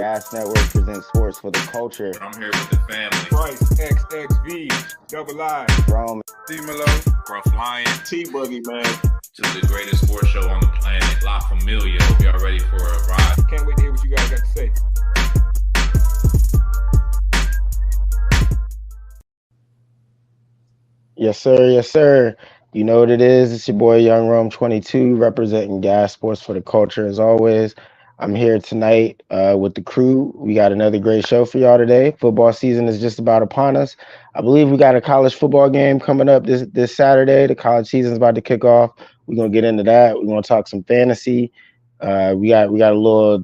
Gas Network presents Sports for the Culture. I'm here with the family. Price, XXV, Double I, Rome, D-Melo, Gruff Lion. T-Boogie, man. Just the greatest sports show on the planet. La Familia. Hope y'all ready for a ride. Can't wait to hear what you guys got to say. Yes, sir. Yes, sir. You know what it is. It's your boy Young Rome 22 representing Gas Sports for the Culture as always. I'm here tonight with the crew. We got another great show for y'all today. Football season is just about upon us. I believe we got a college football game coming up this Saturday. The college season is about to kick off. We're gonna get into that. We're gonna talk some fantasy. We got a little,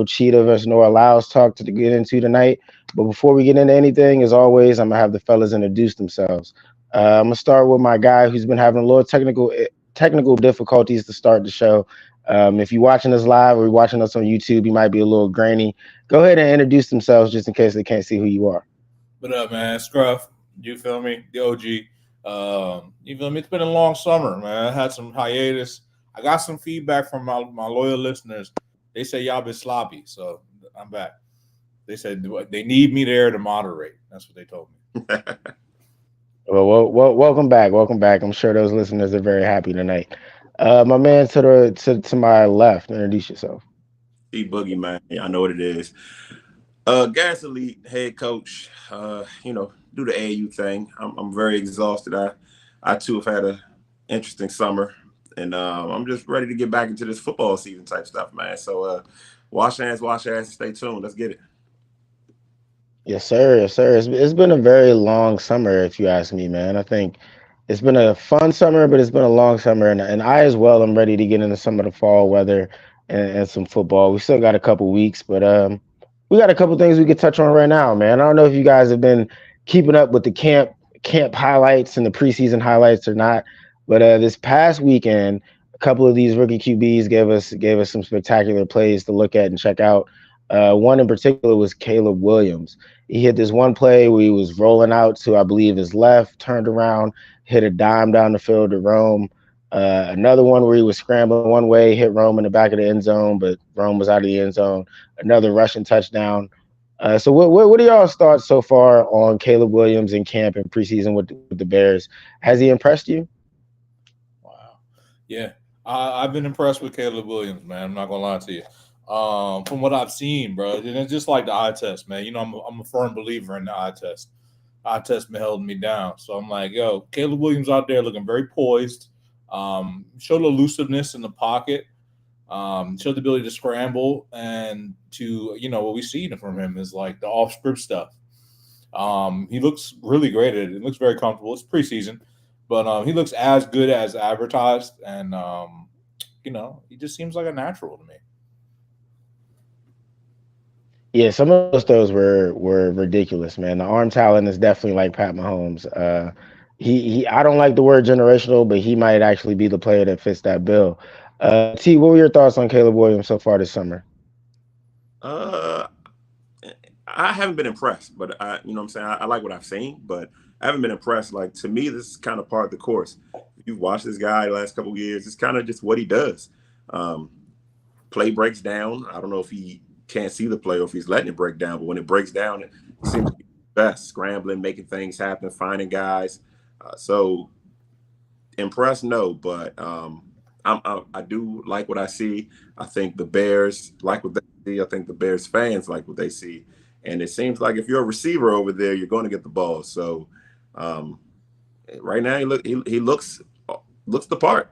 Cheetah versus Nora Lyles talk to get into tonight. But before we get into anything, as always, I'm gonna have the fellas introduce themselves. I'm gonna start with my guy who's been having a little technical difficulties to start the show. If you're watching us live or you're watching us on YouTube, you might be a little grainy. Go ahead and introduce themselves just in case they can't see who you are. What up, man? Scruff, you feel me? The OG. You feel me? It's been a long summer, man. I had some hiatus. I got some feedback from my loyal listeners. They say y'all been sloppy, so I'm back. They said they need me there to moderate. That's what they told me. Well, welcome back. Welcome back. I'm sure those listeners are very happy tonight. My man to my left, introduce yourself. T-Boogie, man. I know what it is. Gas Elite head coach. Do the AAU thing. I'm very exhausted. I too have had an interesting summer, and I'm just ready to get back into this football season type stuff, man. So wash hands, and stay tuned. Let's get it. Yes, sir. Yes, sir. It's been a very long summer, if you ask me, man. I think it's been a fun summer, but it's been a long summer, and I as well am ready to get into some of the fall weather and some football. We still got a couple weeks, but we got a couple things we could touch on right now, man. I don't know if you guys have been keeping up with the camp highlights and the preseason highlights or not, but this past weekend, a couple of these rookie QBs gave us some spectacular plays to look at and check out. One in particular was Caleb Williams. He hit this one play where he was rolling out to, I believe, his left, turned around, hit a dime down the field to Rome. Another one where he was scrambling one way, hit Rome in the back of the end zone, but Rome was out of the end zone. Another rushing touchdown. So what are y'all's thoughts so far on Caleb Williams in camp and preseason with the Bears? Has he impressed you? Wow. Yeah. I've been impressed with Caleb Williams, man. I'm not going to lie to you. From what I've seen, bro, and it's just like the eye test, man. I'm a firm believer in the eye test. Eye test been holding me down, so I'm like, yo, Caleb Williams out there looking very poised. Showed elusiveness in the pocket. Showed the ability to scramble, and to what we see from him is like the off script stuff. He looks really great at it. It looks very comfortable. It's preseason, but he looks as good as advertised, and he just seems like a natural to me. Yeah, some of those throws were ridiculous, man. The arm talent is definitely like Pat Mahomes. He I don't like the word generational, but he might actually be the player that fits that bill. T, what were your thoughts on Caleb Williams so far this summer? I haven't been impressed, but I like what I've seen, but I haven't been impressed. Like, to me, this is kind of part of the course. If you've watched this guy the last couple of years, it's kind of just what he does. Play breaks down. I don't know if he can't see the play or if he's letting it break down, but when it breaks down, it seems to be best, scrambling, making things happen, finding guys. So impressed, no, but I do like what I see. I think the Bears like what they see. I think the Bears fans like what they see, and it seems like if you're a receiver over there, you're going to get the ball. So right now, he looks the part.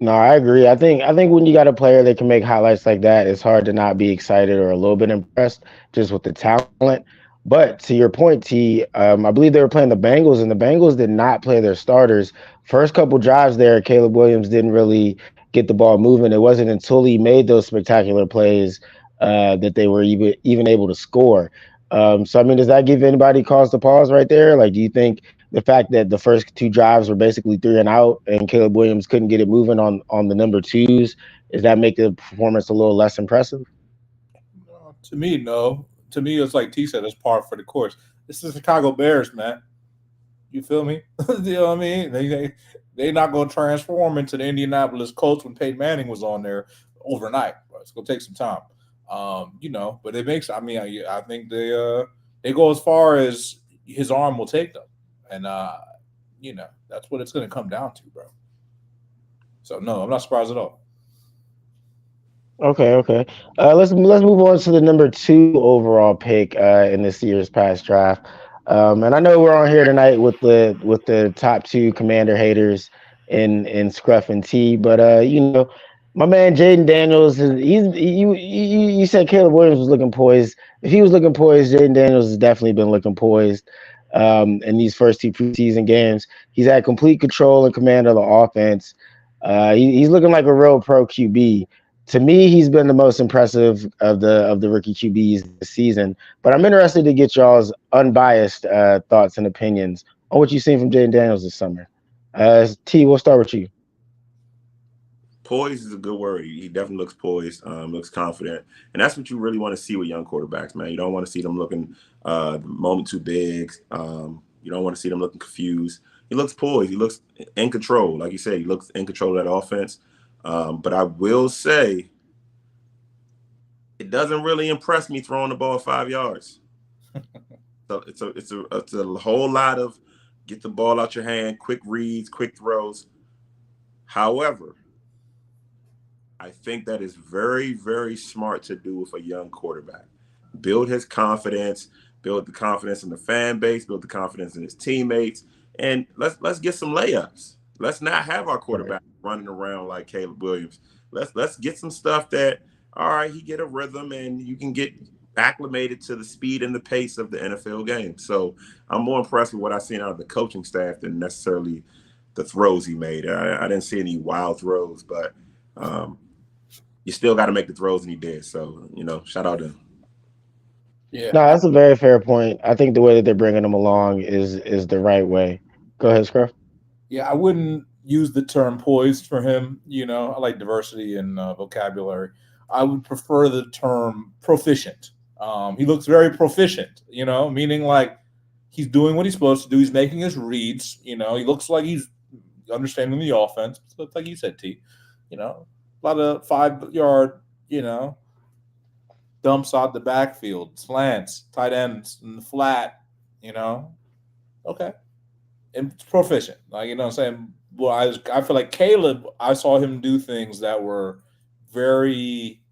No, I agree. I think when you got a player that can make highlights like that, it's hard to not be excited or a little bit impressed just with the talent. But to your point, T, I believe they were playing the Bengals, and the Bengals did not play their starters. First couple drives there, Caleb Williams didn't really get the ball moving. It wasn't until he made those spectacular plays that they were even able to score. So, I mean, does that give anybody cause to pause right there? Like, do you think the fact that the first two drives were basically 3 and out and Caleb Williams couldn't get it moving on the number twos, does that make the performance a little less impressive? To me, no. To me, it's like T said, it's par for the course. It's the Chicago Bears, man. You feel me? You know what I mean? They're not going to transform into the Indianapolis Colts when Peyton Manning was on there overnight. Bro. It's going to take some time. But it makes. I mean, I think they go as far as his arm will take them, and that's what it's going to come down to, bro. So no, I'm not surprised at all. Okay. Let's move on to the number 2 overall pick in this year's past draft. And I know we're on here tonight with the top 2 Commander haters in Scruff and T, but my man Jaden Daniels, you said Caleb Williams was looking poised. If he was looking poised, Jaden Daniels has definitely been looking poised in these first 2 preseason games. He's had complete control and command of the offense. He's looking like a real pro QB. To me, he's been the most impressive of the rookie QBs this season. But I'm interested to get y'all's unbiased thoughts and opinions on what you've seen from Jaden Daniels this summer. T, we'll start with you. Poised is a good word. He definitely looks poised, looks confident. And that's what you really want to see with young quarterbacks, man. You don't want to see them looking the moment too big. You don't want to see them looking confused. He looks poised. He looks in control. Like you said, he looks in control of that offense. But I will say it doesn't really impress me throwing the ball 5 yards. So it's a whole lot of get the ball out your hand, quick reads, quick throws. However, I think that is very, very smart to do with a young quarterback. Build his confidence, build the confidence in the fan base, build the confidence in his teammates, and let's get some layups. Let's not have our quarterback running around like Caleb Williams. Let's get some stuff that, all right, he get a rhythm and you can get acclimated to the speed and the pace of the NFL game. So I'm more impressed with what I've seen out of the coaching staff than necessarily the throws he made. I didn't see any wild throws, but you still got to make the throws, and he did. So, shout out to him. Yeah, No, that's a very fair point. I think the way that they're bringing him along is the right way. Go ahead, Scruff. Yeah, I wouldn't use the term poised for him. I like diversity in vocabulary. I would prefer the term proficient. He looks very proficient, meaning like he's doing what he's supposed to do. He's making his reads. He looks like he's understanding the offense. So like you said, T, a lot of 5-yard, dumps out the backfield, slants, tight ends in the flat, okay. And proficient. Like, what I'm saying? Well, I feel like Caleb, I saw him do things that were very,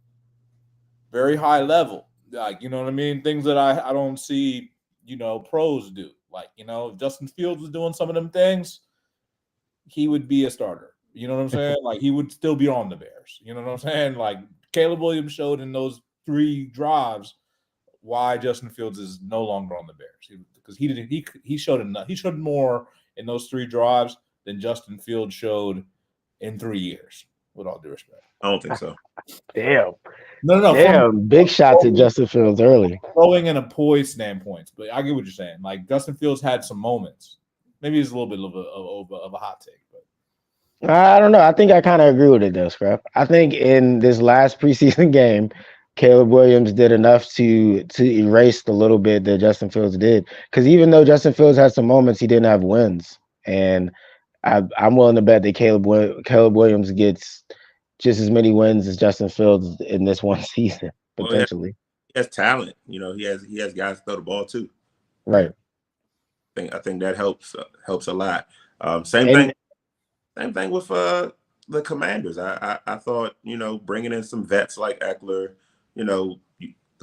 very high level. Like, you know what I mean? Things that I don't see, pros do. Like, if Justin Fields was doing some of them things, he would be a starter. You know what I'm saying? Like, he would still be on the Bears. You know what I'm saying? Like, Caleb Williams showed in those 3 drives why Justin Fields is no longer on the Bears. Because he showed enough. He showed more in those 3 drives than Justin Fields showed in 3 years, with all due respect. I don't think so. Damn. No. Damn, big shot to Justin Fields early. Throwing in a poise standpoint, but I get what you're saying. Like, Justin Fields had some moments. Maybe it's a little bit of a hot take, but I don't know. I think I kind of agree with it, though, Scruff. I think in this last preseason game, Caleb Williams did enough to erase the little bit that Justin Fields did. Because even though Justin Fields had some moments, he didn't have wins. And I'm willing to bet that Caleb Williams gets just as many wins as Justin Fields in this one season, potentially. He has talent. He has guys to throw the ball too. Right. I think that helps a lot. Same thing with the Commanders. I thought, bringing in some vets like Eckler, the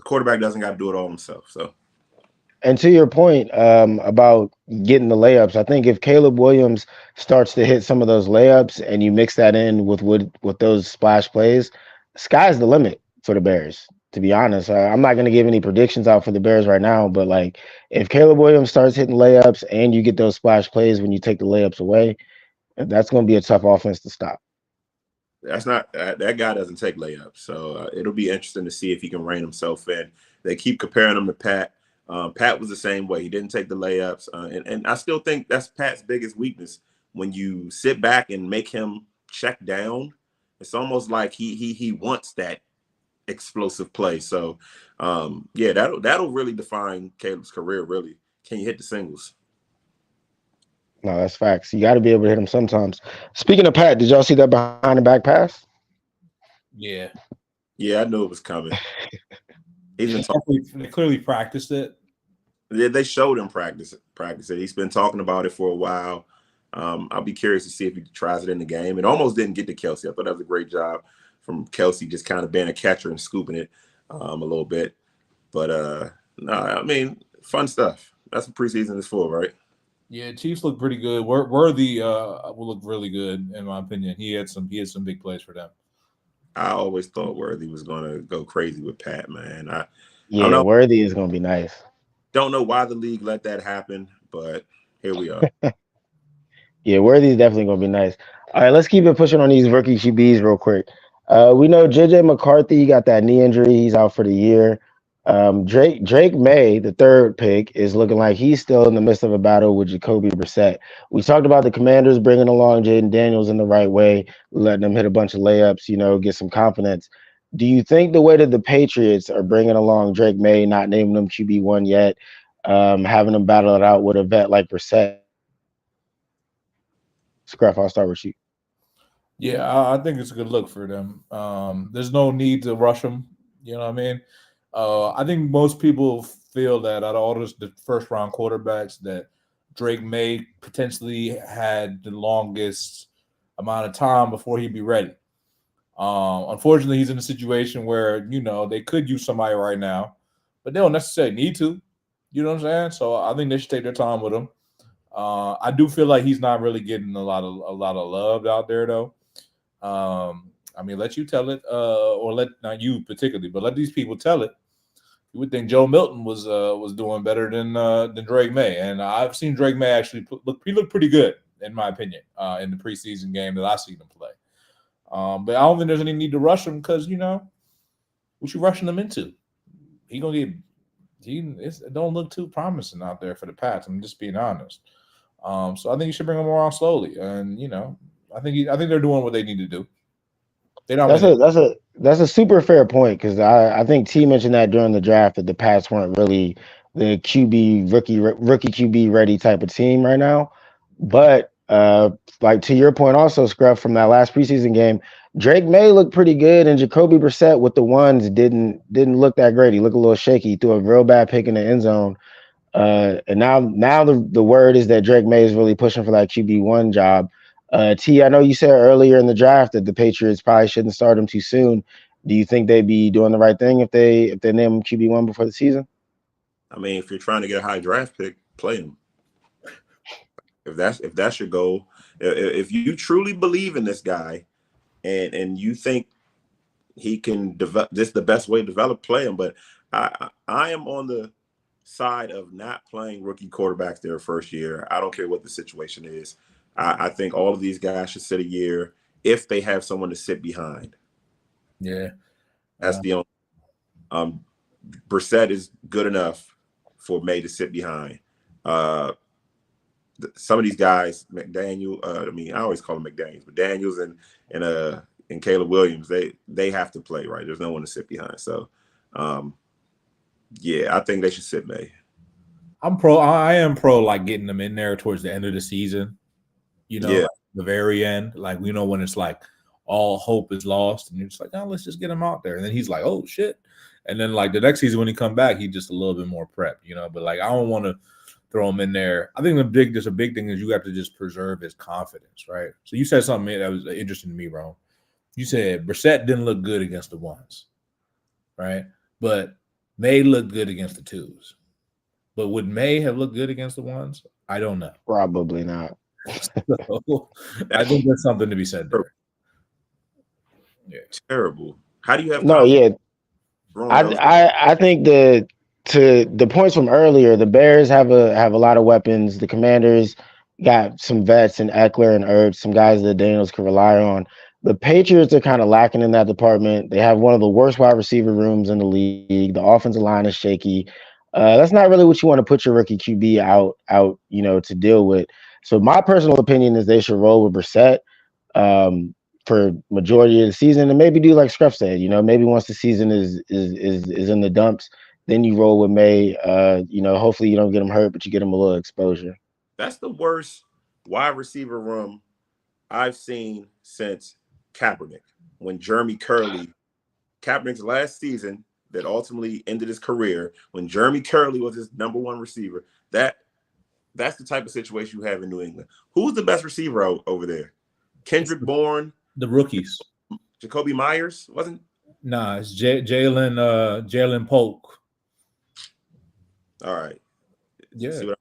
quarterback doesn't got to do it all himself. So, and to your point about getting the layups, I think if Caleb Williams starts to hit some of those layups and you mix that in with those splash plays, sky's the limit for the Bears. To be honest, I'm not going to give any predictions out for the Bears right now, but like if Caleb Williams starts hitting layups and you get those splash plays when you take the layups away, that's going to be a tough offense to stop. That's not that guy doesn't take layups, so it'll be interesting to see if he can rein himself in. They keep comparing him to Pat. Pat was the same way. He didn't take the layups, and I still think that's Pat's biggest weakness. When you sit back and make him check down, it's almost like he wants that explosive play. So, that'll really define Caleb's career. Really, can you hit the singles? No, that's facts. You got to be able to hit him sometimes. Speaking of Pat, did y'all see that behind the back pass? Yeah. Yeah, I knew it was coming. He's been talking. They clearly practiced it. They showed him practice it. He's been talking about it for a while. I'll be curious to see if he tries it in the game. It almost didn't get to Kelsey. I thought that was a great job from Kelsey, just kind of being a catcher and scooping it a little bit. But no, I mean, fun stuff. That's what preseason is for, right? Yeah, Chiefs look pretty good. Worthy will look really good in my opinion. He had some big plays for them. I always thought Worthy was going to go crazy with Pat, man. I Yeah, don't know. Worthy is going to be nice. Don't know why the league let that happen, but here we are. Yeah, Worthy is definitely going to be nice. All right, let's keep it pushing on these rookie QBs real quick. We know JJ McCarthy got that knee injury. He's out for the year. Drake May, the third pick, is looking like he's still in the midst of a battle with Jacoby Brissett. We talked about the Commanders bringing along Jaden Daniels in the right way, letting him hit a bunch of layups, get some confidence. Do you think the way that the Patriots are bringing along Drake May, not naming him QB1 yet, having him battle it out with a vet like Brissett? Scruff, I'll start with you. Yeah, I think it's a good look for them. There's no need to rush them. You know what I mean? I think most people feel that out of all the first round quarterbacks, that Drake May potentially had the longest amount of time before he'd be ready. Unfortunately, he's in a situation where they could use somebody right now, but they don't necessarily need to. You know what I'm saying? So I think they should take their time with him. I do feel like he's not really getting a lot of love out there, though. I mean, let you tell it, or not you particularly, but let these people tell it. You would think Joe Milton was doing better than Drake May, and I've seen Drake May actually look pretty good in my opinion in the preseason game that I seen him play. But I don't think there's any need to rush him because what you rushing him into? It don't look too promising out there for the Pats. I'm just being honest. So I think you should bring him around slowly, and I think they're doing what they need to do. That's a super fair point because I think T mentioned that during the draft that the Pats weren't really the rookie QB ready type of team right now. But like to your point also, Scruff, from that last preseason game, Drake May looked pretty good, and Jacoby Brissett with the ones didn't look that great. He looked a little shaky. He threw a real bad pick in the end zone. And now the word is that Drake May is really pushing for that QB1 job. T, I know you said earlier in the draft that the Patriots probably shouldn't start him too soon. Do you think they'd be doing the right thing if they name him QB1 before the season? I mean, if you're trying to get a high draft pick, play him. If that's your goal, if you truly believe in this guy, and you think he can develop, this is the best way to develop, play him. But I am on the side of not playing rookie quarterbacks their first year. I don't care what the situation is. I think all of these guys should sit a year if they have someone to sit behind. Yeah, that's the only. Brissett is good enough for May to sit behind. Some of these guys, McDaniel. I always call him McDaniels, but Daniels and Caleb Williams, they have to play, right? There's no one to sit behind. So, yeah, I think they should sit May. I am pro like getting them in there towards the end of the season. Like the very end, like when it's like all hope is lost, and you're just like, oh, let's just get him out there. And then he's like, oh shit. And then like the next season when he come back, he's just a little bit more prepped, But like I don't want to throw him in there. I think there's a big thing is you have to just preserve his confidence, right? So you said something that was interesting to me, Ron. You said Brissett didn't look good against the ones, right? But May looked good against the twos. But would May have looked good against the ones? I don't know. Probably not. So, I think that's something to be said there. Yeah, terrible. How do you have? No, yeah. I think to the points from earlier, the Bears have a lot of weapons. The Commanders got some vets in Eckler and Ertz, some guys that Daniels can rely on. The Patriots are kind of lacking in that department. They have one of the worst wide receiver rooms in the league. The offensive line is shaky. That's not really what you want to put your rookie QB out, to deal with. So my personal opinion is they should roll with Brissett for majority of the season, and maybe do like Scruff said. Maybe once the season is in the dumps, then you roll with May. Hopefully you don't get him hurt, but you get him a little exposure. That's the worst wide receiver room I've seen since Kaepernick, when Jeremy Curley Kaepernick's last season that ultimately ended his career when Jeremy Curley was his number one receiver. That's the type of situation you have in New England. Who's the best receiver over there? Kendrick Bourne, The rookies. Jacoby Myers wasn't. Nah, it's Jalen Polk. All right. Yeah. See what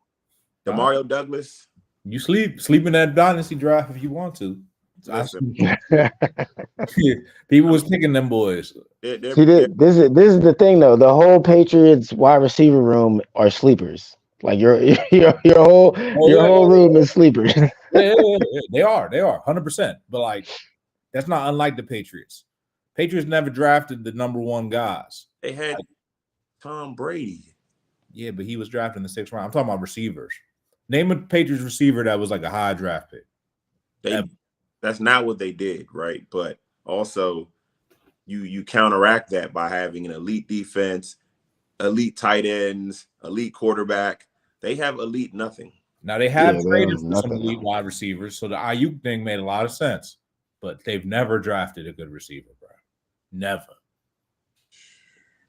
Demario Douglas. You sleep in that dynasty draft if you want to. Listen, People was picking them boys. See, this is the thing though. The whole Patriots wide receiver room are sleepers. Like your whole room is sleepers. Yeah, they are 100%. But like, that's not unlike the Patriots. Patriots never drafted the number one guys. They had Tom Brady. Yeah, but he was drafted in the 6th round. I'm talking about receivers. Name a Patriots receiver that was like a high draft pick. That's not what they did, right? But also, you counteract that by having an elite defense, elite tight ends, elite quarterback. They have elite nothing. Now they have traded for some elite wide receivers, so the Ayuk thing made a lot of sense. But they've never drafted a good receiver, bro. Never.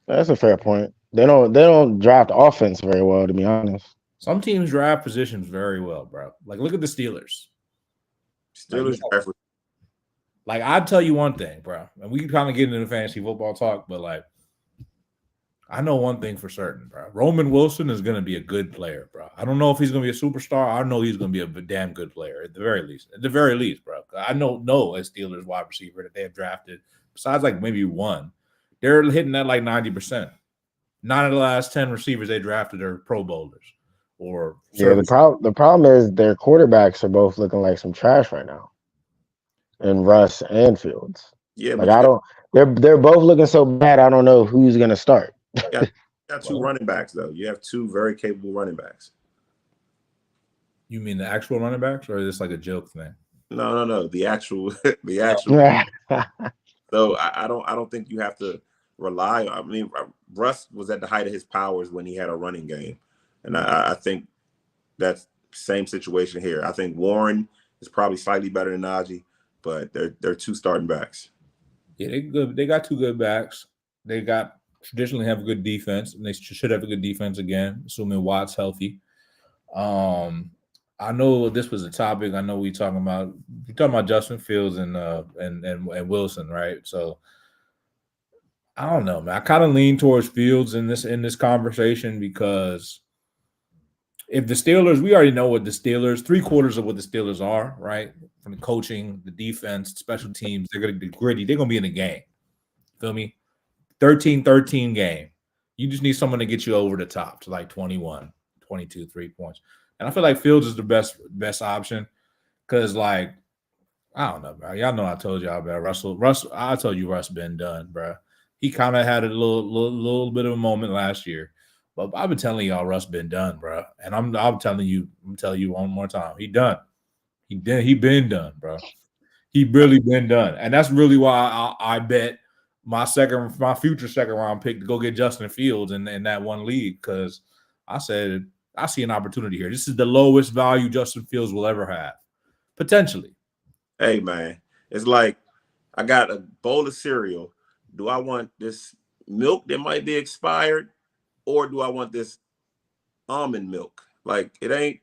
That's a fair point. They don't draft offense very well, to be honest. Some teams draft positions very well, bro. Like, look at the Steelers. Like, I'd tell you one thing, bro. And we can kind of get into fantasy football talk, but like, I know one thing for certain, bro. Roman Wilson is going to be a good player, bro. I don't know if he's going to be a superstar. I know he's going to be a damn good player at the very least. At the very least, bro. I know a Steelers wide receiver that they have drafted, besides like maybe one, they're hitting that like 90%. 9 of the last 10 receivers they drafted are Pro Bowlers. Or the problem is their quarterbacks are both looking like some trash right now. And Russ and Fields. Yeah, like they're both looking so bad. I don't know who's gonna start. You got two running backs though. You have two very capable running backs. You mean the actual running backs, or is this like a joke thing? No. The actual. So I don't think you have to rely. I mean, Russ was at the height of his powers when he had a running game, and I think that's same situation here. I think Warren is probably slightly better than Najee, but they're two starting backs. Yeah, they good. They got two good backs. They traditionally have a good defense, and they should have a good defense again, assuming Watt's healthy. I know this was a topic. I know we're talking about Justin Fields and Wilson, right? So I don't know, man. I kind of lean towards Fields in this conversation because if the Steelers, we already know what the Steelers, 3/4 of what the Steelers are, right? From the coaching, the defense, special teams, they're going to be gritty. They're going to be in a game. Feel me? 13-13 game. You just need someone to get you over the top to like 21, 22, 3 points. And I feel like Fields is the best option because, like, I don't know, bro. Y'all know I told y'all about Russell. I told you Russ been done, bro. He kind of had a little bit of a moment last year. But I've been telling y'all Russ been done, bro. And I'm telling you one more time. He done. He been done, bro. He really been done. And that's really why I bet my future second round pick to go get Justin Fields in that one league, because I said I see an opportunity here. This is the lowest value Justin Fields will ever have, potentially. Hey, man, it's like I got a bowl of cereal. Do I want this milk that might be expired, or do I want this almond milk? Like, it ain't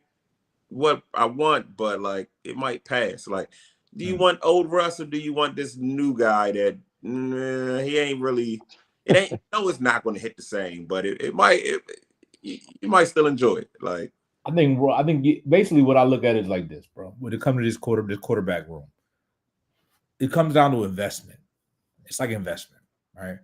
what I want, but like it might pass. Like, do you want old Russ, or do you want this new guy that he ain't really? It ain't. No, it's not going to hit the same, but it might. You might still enjoy it. Like, I think basically what I look at is like this, bro. When it comes to this quarterback room, it comes down to investment. It's like investment, right?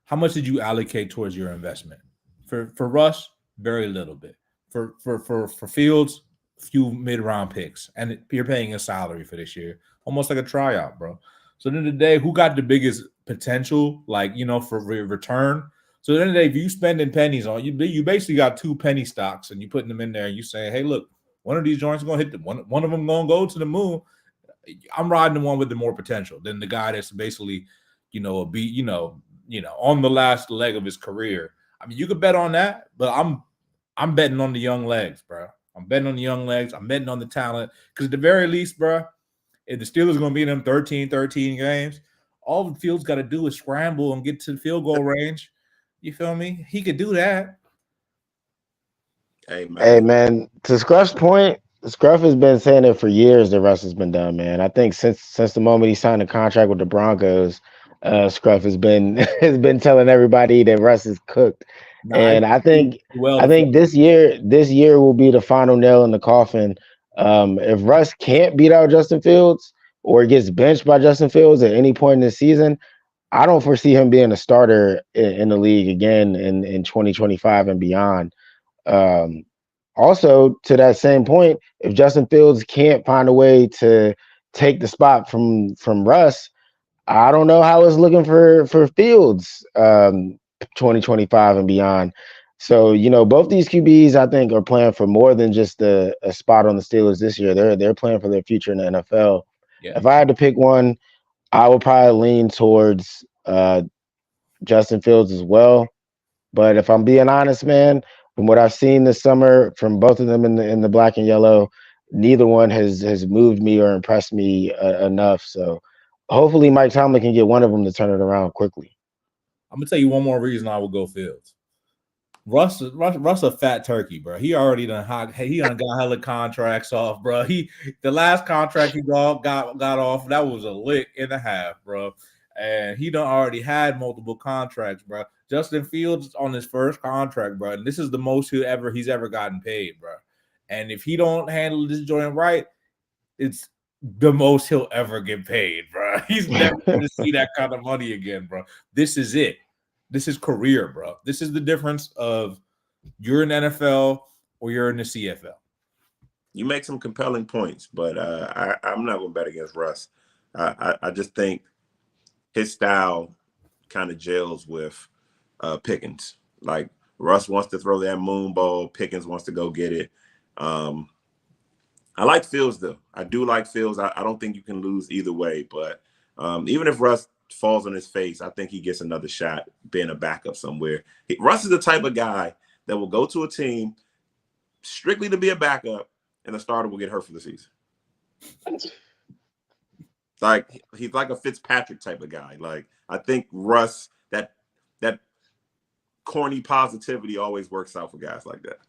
How much did you allocate towards your investment? For Russ, very little bit. For Fields, a few mid-round picks, and you're paying a salary for this year, almost like a tryout, bro. So at the end of the day, who got the biggest potential, like, for return? So at the end of the day, if you spending pennies on you basically got two penny stocks, and you putting them in there, and you saying, hey, look, one of these joints is gonna hit one of them gonna go to the moon. I'm riding the one with the more potential than the guy that's basically, on the last leg of his career. I mean, you could bet on that, but I'm betting on the young legs, bro. I'm betting on the young legs. I'm betting on the talent. Because at the very least, bro, if the Steelers are going to be in them 13 games, All Fields got to do is scramble and get to the field goal range. You feel me? He could do that. Hey man, to Scruff's point, Scruff has been saying it for years that Russ has been done, man. I think since the moment he signed a contract with the Broncos, Scruff has been has been telling everybody that Russ is cooked. And I think this year will be the final nail in the coffin. If Russ can't beat out Justin Fields or gets benched by Justin Fields at any point in the season, I don't foresee him being a starter in the league again in 2025 and beyond. Um, Also, to that same point, if Justin Fields can't find a way to take the spot from Russ, I don't know how it's looking for Fields 2025 and beyond. So, both these QBs I think are playing for more than just a spot on the Steelers this year. They're playing for their future in the NFL. Yeah. If I had to pick one, I would probably lean towards Justin Fields as well. But if I'm being honest, man, from what I've seen this summer from both of them in the black and yellow, neither one has moved me or impressed me enough. So hopefully Mike Tomlin can get one of them to turn it around quickly. I'm gonna tell you one more reason I would go Fields. Russ a fat turkey, bro. He already done got hella contracts off, bro. The last contract he got off, that was a lick and a half, bro. And he done already had multiple contracts, bro. Justin Fields on his first contract, bro. And this is the most he's ever gotten paid, bro. And if he don't handle this joint right, it's the most he'll ever get paid, bro. He's never going to see that kind of money again, bro. This is it. This is career, bro. This is the difference of you're in NFL or you're in the CFL. You make some compelling points, but I'm not going to bet against Russ. I just think his style kind of gels with Pickens. Like Russ wants to throw that moon ball, Pickens wants to go get it. I like Fields though. I do like Fields. I don't think you can lose either way. But even if Russ falls on his face, I think he gets another shot being a backup somewhere. Russ is the type of guy that will go to a team strictly to be a backup, and the starter will get hurt for the season. Like he's like a Fitzpatrick type of guy. Like I think Russ, that corny positivity always works out for guys like that.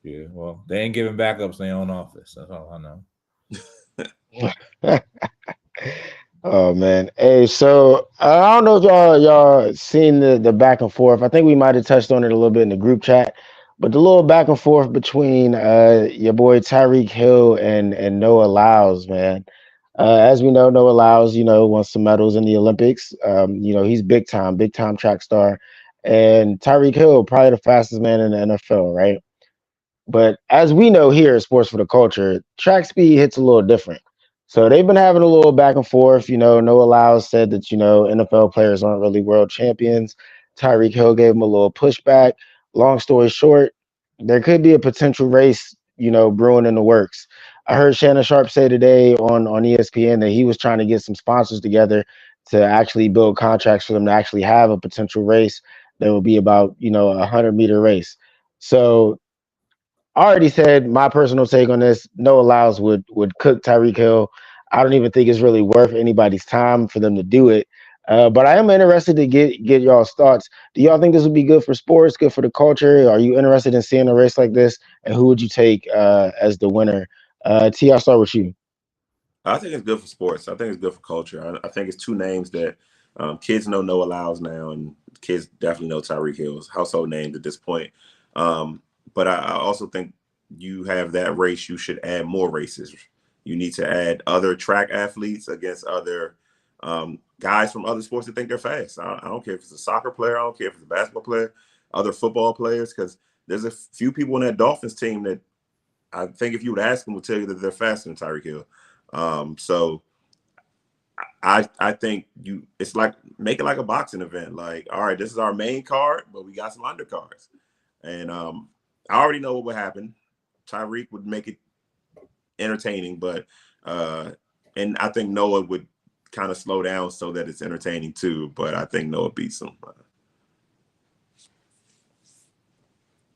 Yeah, well, they ain't giving backups their own office. That's all I know. Oh man. Hey, so I don't know if y'all seen the back and forth. I think we might have touched on it a little bit in the group chat, but the little back and forth between your boy Tyreek Hill and Noah Lyles, man. As we know, Noah Lyles, won some medals in the Olympics. He's big time track star. And Tyreek Hill, probably the fastest man in the NFL, right? But as we know here at Sports for the Culture, track speed hits a little different. So they've been having a little back and forth. Noah Lyles said that, NFL players aren't really world champions. Tyreek Hill gave him a little pushback. Long story short, there could be a potential race, brewing in the works. I heard Shannon Sharp say today on ESPN that he was trying to get some sponsors together to actually build contracts for them to actually have a potential race that will be about, a 100-meter race. So I already said my personal take on this. Noah Lyles would cook Tyreek Hill. I don't even think it's really worth anybody's time for them to do it. But I am interested to get y'all's thoughts. Do y'all think this would be good for sports, good for the culture? Are you interested in seeing a race like this? And who would you take as the winner? T, I'll start with you. I think it's good for sports. I think it's good for culture. I think it's two names that kids know Noah Lyles now, and kids definitely know Tyreek Hill's household names at this point. But I also think you have that race, you should add more races. You need to add other track athletes against other guys from other sports that think they're fast. I don't care if it's a soccer player. I don't care if it's a basketball player, other football players, because there's a few people in that Dolphins team that I think if you would ask them, would tell you that they're faster than Tyreek Hill. So I think it's like, make it like a boxing event. Like, all right, this is our main card, but we got some undercards. And I already know what would happen. Tyreek would make it entertaining, but and I think Noah would kind of slow down so that it's entertaining too. But I think Noah beats him.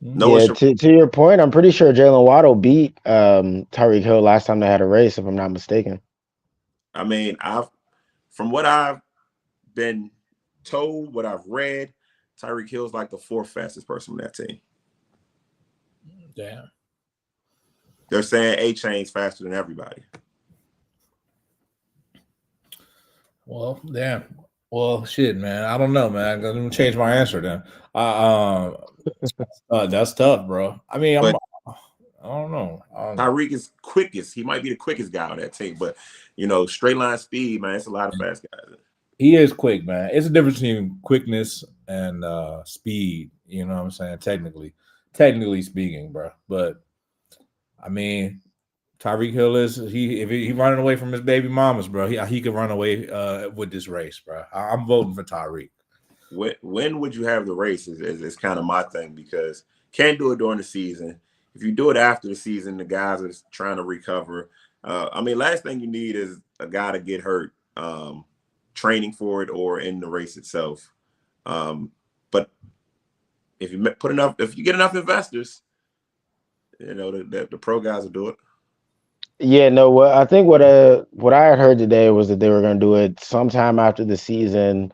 To your point, I'm pretty sure Jalen Waddle beat Tyreek Hill last time they had a race, if I'm not mistaken. I mean, from what I've been told, what I've read, Tyreek Hill's like the fourth fastest person on that team. Damn. They're saying A-Chain's faster than everybody. Well, damn. Well, shit, man. I don't know, man. I'm gonna change my answer then. That's tough, bro. I mean, But I don't know. Tyreek is quickest. He might be the quickest guy on that team, but straight line speed, man. It's a lot of fast guys. He is quick, man. It's a difference between quickness and speed. You know what I'm saying? Technically speaking, bro. But I mean, Tyreek Hill if he running away from his baby mamas, bro. He could run away with this race, bro. I'm voting for Tyreek. When would you have the race? Is kind of my thing, because can't do it during the season. If you do it after the season, the guys are trying to recover. Last thing you need is a guy to get hurt training for it or in the race itself. But if you get enough investors, the pro guys will do it. Yeah, no. What I think what I had heard today was that they were going to do it sometime after the season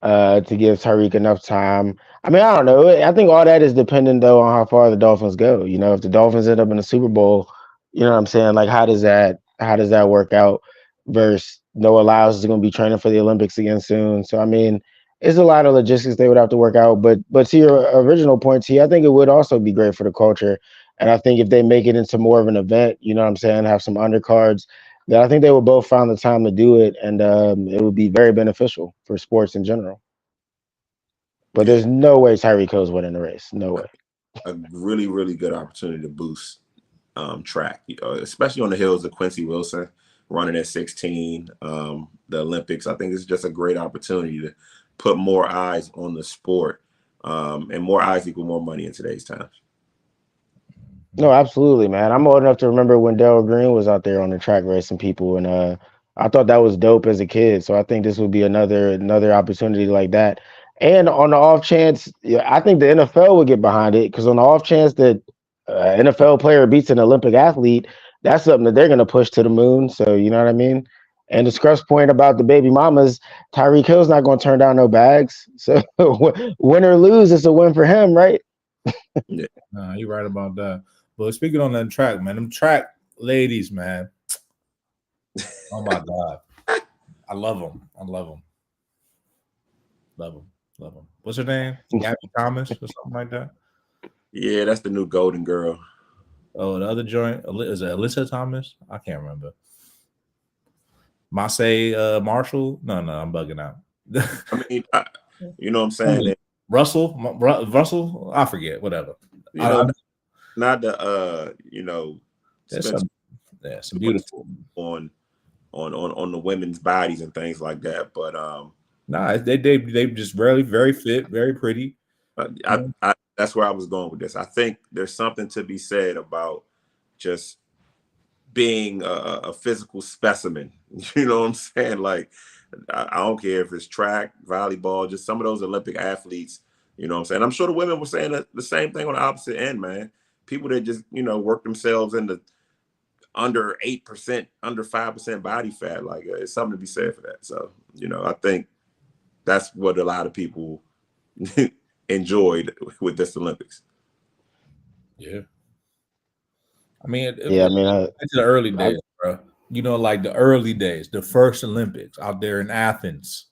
to give Tyreek enough time. I mean, I don't know. I think all that is dependent though on how far the Dolphins go. If the Dolphins end up in the Super Bowl, you know what I'm saying? Like, how does that work out? Versus Noah Lyles is going to be training for the Olympics again soon. So I mean, it's a lot of logistics they would have to work out. But to your original point, T, I think it would also be great for the culture. And I think if they make it into more of an event, you know what I'm saying, have some undercards, then I think they will both find the time to do it, and it would be very beneficial for sports in general. But there's no way Tyreek Hill's winning the race. No way. A really, really good opportunity to boost track, especially on the heels of Quincy Wilson running at 16, the Olympics. I think it's just a great opportunity to put more eyes on the sport, and more eyes equal more money in today's times. No, absolutely, man. I'm old enough to remember when Darryl Green was out there on the track racing people, and I thought that was dope as a kid. So I think this would be another opportunity like that. And on the off chance, I think the NFL would get behind it, because on the off chance that NFL player beats an Olympic athlete, that's something that they're going to push to the moon. So you know what I mean? And the Scruff's point about the baby mamas, Tyreek Hill's not going to turn down no bags. So win or lose, it's a win for him, right? Yeah, you're right about that. But speaking on that track, man, them track ladies, man. Oh my God, I love them. Love them. What's her name? Gabby Thomas or something like that. Yeah, that's the new golden girl. Oh, the other joint is it Alyssa Thomas? I can't remember. Marseille Marshall? No, I'm bugging out. I mean, you know what I'm saying? Russell? I forget. Whatever. Not the some beautiful on the women's bodies and things like that, but they just very fit, very pretty. That's where I was going with this. I think there's something to be said about just being a physical specimen. You know what I'm saying? Like, I don't care if it's track, volleyball, just some of those Olympic athletes. You know what I'm saying? I'm sure the women were saying the same thing on the opposite end, man. People that just, work themselves into under 8%, under 5% body fat. Like, it's something to be said for that. So, I think that's what a lot of people enjoyed with this Olympics. Yeah. I mean, it's the early days, bro. Like the early days, the first Olympics out there in Athens.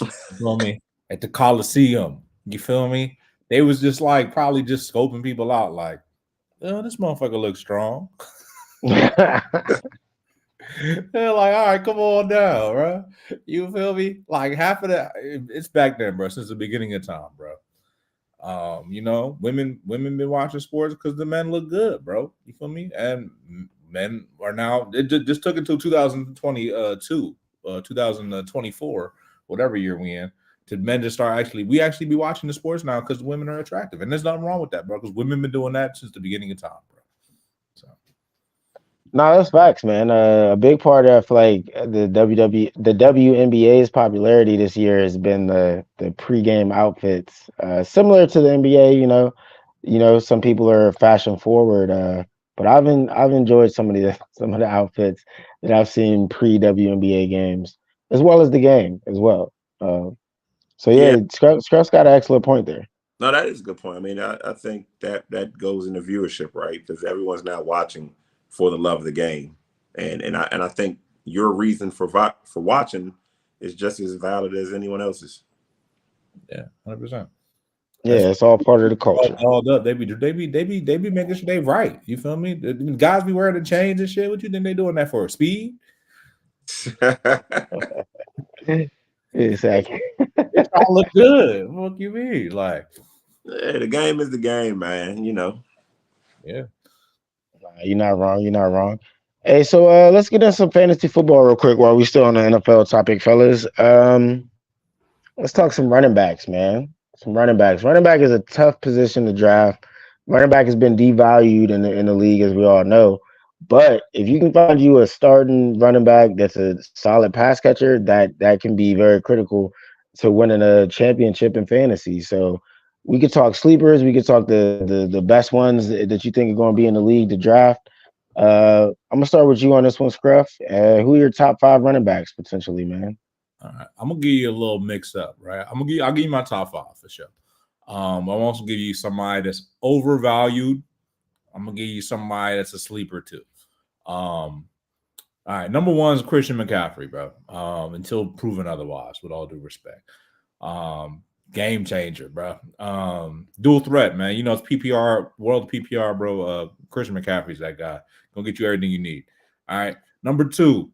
You feel me? At the Coliseum. You feel me? They was just like probably just scoping people out, like, oh, this motherfucker looks strong. They're like, all right, come on down, bro. You feel me? Like half of that, it's back then, bro, since the beginning of time, bro. Women been watching sports because the men look good, bro. You feel me? And men are now. It just took until 2022, 2024, whatever year we in, to men to start we actually be watching the sports now because women are attractive, and there's nothing wrong with that, bro. Because women been doing that since the beginning of time, bro. So, no, that's facts, man. A big part of like the WNBA's popularity this year has been the pregame outfits, similar to the NBA. Some people are fashion forward, but I've enjoyed some of the outfits that I've seen pre WNBA games, as well as the game as well. So Yeah. yeah, Scruff's got an excellent point there. No, that is a good point. I mean, I think that goes into viewership, right? Because everyone's now watching for the love of the game, and I think your reason for watching is just as valid as anyone else's. Yeah, 100%. Yeah, it's all part of the culture. All up. They be making sure they right. You feel me? The guys be wearing the chains and shit. What you think they doing that for? Speed? Exactly. It all look good. What you mean? Like, Yeah, the game is the game, man. You know. yeah. You're not wrong. You're not wrong. Hey, so let's get into some fantasy football real quick while we're still on the NFL topic, fellas. Let's talk some running backs, man. Some running backs. Running back is a tough position to draft. Running back has been devalued in the league, as we all know. But if you can find you a starting running back that's a solid pass catcher, that can be very critical to winning a championship in fantasy. So we could talk sleepers. We could talk the best ones that you think are going to be in the league to draft. I'm gonna start with you on this one, Scruff. Who are your top 5 running backs potentially, man? All right. I'm gonna give you a little mix up, right? I'll give you my top 5 for sure. I'll also give you somebody that's overvalued. I'm gonna give you somebody that's a sleeper too. All right, number 1 is Christian McCaffrey, bro. Until proven otherwise, with all due respect. Game changer, bro. Dual threat, man. You know, it's PPR, world PPR, bro. Christian McCaffrey's that guy. Gonna get you everything you need. All right. Number 2.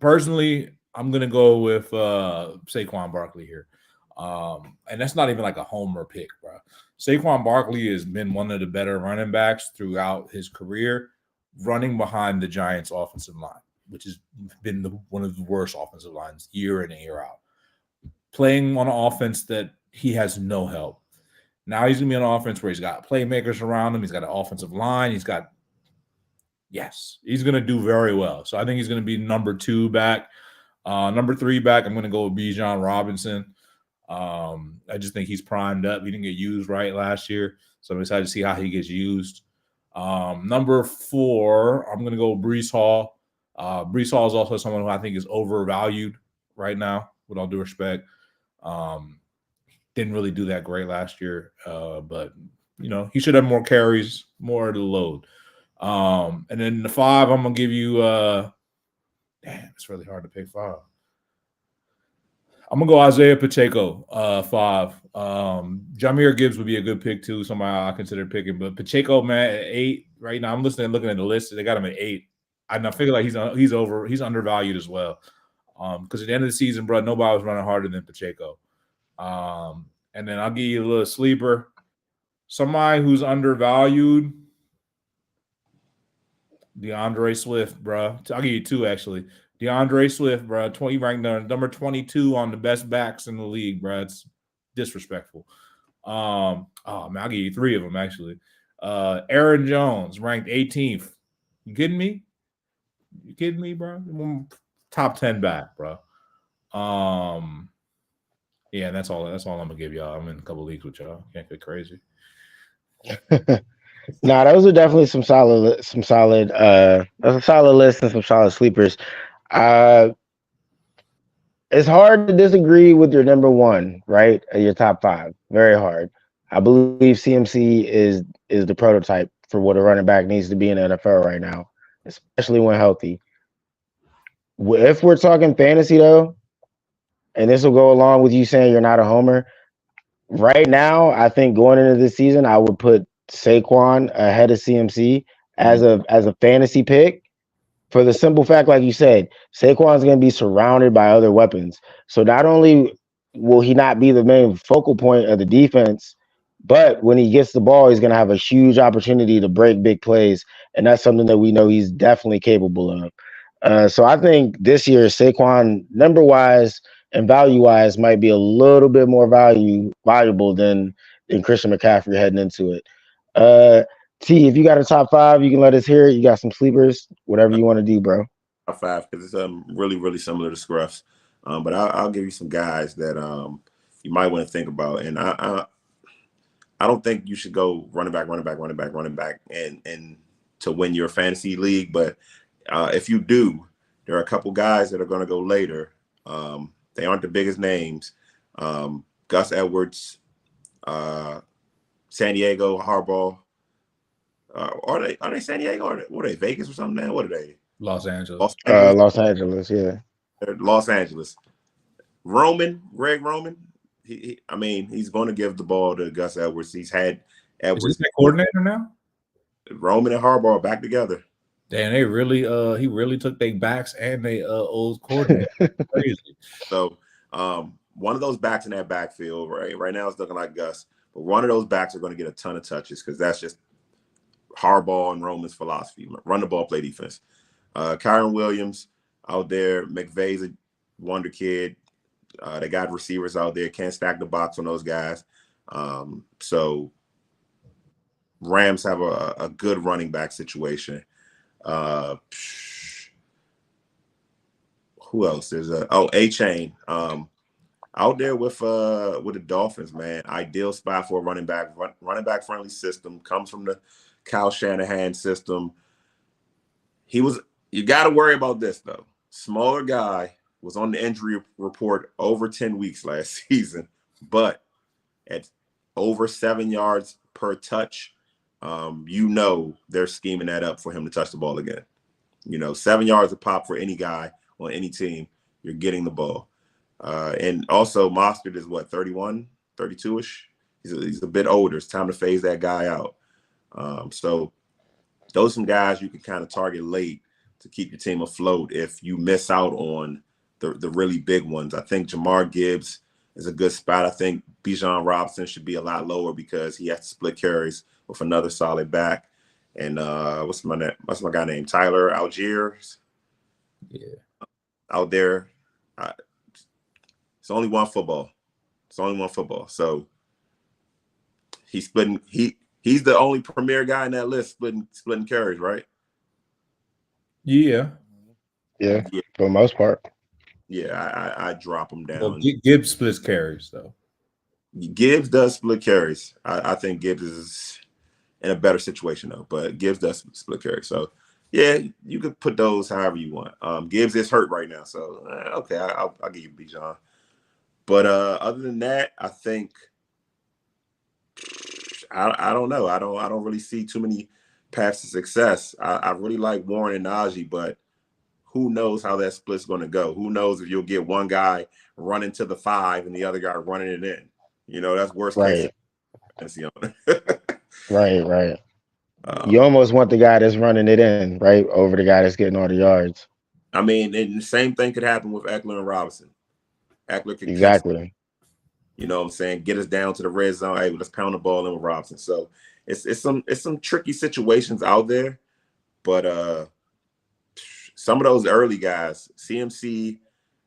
Personally, I'm gonna go with Saquon Barkley here. And that's not even like a homer pick, bro. Saquon Barkley has been one of the better running backs throughout his career, running behind the Giants' offensive line, which has been one of the worst offensive lines year in and year out. Playing on an offense that he has no help. Now he's going to be on an offense where he's got playmakers around him. He's got an offensive line. He's going to do very well. So I think he's going to be number 2 back. Number 3 back, I'm going to go with Bijan Robinson. I just think he's primed up. He didn't get used right last year. So I'm excited to see how he gets used. Number 4, I'm going to go with Breece Hall. Breece Hall is also someone who I think is overvalued right now, with all due respect. Didn't really do that great last year, but you know, he should have more carries, more of the load. And then the 5, I'm gonna give you. Damn, it's really hard to pick 5. I'm gonna go Isaiah Pacheco, 5. Jahmyr Gibbs would be a good pick too. Somebody I consider picking, but Pacheco, man, at 8 right now. I'm looking at the list. They got him at 8. I feel like he's undervalued as well. Because at the end of the season, bro, nobody was running harder than Pacheco. And then I'll give you a little sleeper. Somebody who's undervalued, DeAndre Swift, bro. I'll give you 2, actually. DeAndre Swift, bro, ranked number 22 on the best backs in the league, bro. It's disrespectful. Man, I'll give you 3 of them, actually. Aaron Jones, ranked 18th. You kidding me? Bro? Top 10 back, bro. Yeah, that's all I'm gonna give y'all. I'm in a couple leagues with y'all. Can't get crazy. Nah, those are definitely some solid that's a solid list and some solid sleepers. It's hard to disagree with your number 1, right? Your top 5. Very hard. I believe CMC is the prototype for what a running back needs to be in the NFL right now, especially when healthy. If we're talking fantasy though, and this will go along with you saying you're not a homer, right now, I think going into this season, I would put Saquon ahead of CMC as a fantasy pick for the simple fact, like you said, Saquon's going to be surrounded by other weapons. So not only will he not be the main focal point of the defense, but when he gets the ball, he's going to have a huge opportunity to break big plays. And that's something that we know he's definitely capable of. So I think this year, Saquon, number-wise and value-wise, might be a little bit more valuable than Christian McCaffrey heading into it. T, if you got a top 5, you can let us hear it. You got some sleepers, whatever you want to do, bro. Top 5, because it's really, really similar to Scruff's. But I'll give you some guys that you might want to think about. And I don't think you should go running back, and to win your fantasy league. But if you do, there are a couple guys that are going to go later They aren't the biggest names. Gus Edwards, San Diego, Harbaugh. Are they San Diego or what are they, Vegas or something now? What are they? Los Angeles. Los Angeles, yeah. Los Angeles. Greg Roman. I mean, he's going to give the ball to Gus Edwards. He's had Edwards. Is he the coordinator now? Roman and Harbaugh back together. Damn, they really he really took their backs and they old coordinator. Crazy. So one of those backs in that backfield, right now it's looking like Gus, but one of those backs are going to get a ton of touches because that's just Harbaugh and Roman's philosophy. Run the ball, play defense. Kyron Williams out there. McVay's a wonder kid. They got receivers out there. Can't stack the box on those guys. So Rams have a good running back situation. Who else? There's A-Chain. Out there with the Dolphins, man. Ideal spot for a running back friendly system. Comes from the Kyle Shanahan system. You got to worry about this though. Smaller guy, was on the injury report over 10 weeks last season, but at over 7 yards per touch, they're scheming that up for him to touch the ball again. 7 yards a pop for any guy on any team, you're getting the ball. And also Mostert is 31, 32-ish. He's a bit older. It's time to phase that guy out. So those are some guys you can kind of target late to keep your team afloat if you miss out on the really big ones. I think Jamar Gibbs is a good spot. I think Bijan Robinson should be a lot lower because he has to split carries with another solid back. And what's my guy named? Tyler Algiers. Yeah. Out there. It's only one football. So he's splitting. He's the only premier guy in that list splitting carries, right? Yeah. Yeah, for the most part. Yeah, I drop him down. Well, Gibbs splits carries, though. Gibbs does split carries. I think Gibbs is in a better situation, though. But Gibbs does split carries. So, yeah, you could put those however you want. Gibbs is hurt right now. So, okay, I'll give you Bijan. But other than that, I think I don't know. I don't really see too many paths to success. I really like Warren and Najee, but who knows how that split's going to go? Who knows if you'll get one guy running to the 5 and the other guy running it in? That's worst case. Right. You almost want the guy that's running it in, right, over the guy that's getting all the yards. I mean, and the same thing could happen with Eckler and Robinson. Eckler could exactly. You know what I'm saying? Get us down to the red zone. Hey, let's pound the ball in with Robinson. So it's some tricky situations out there, but some of those early guys, CMC,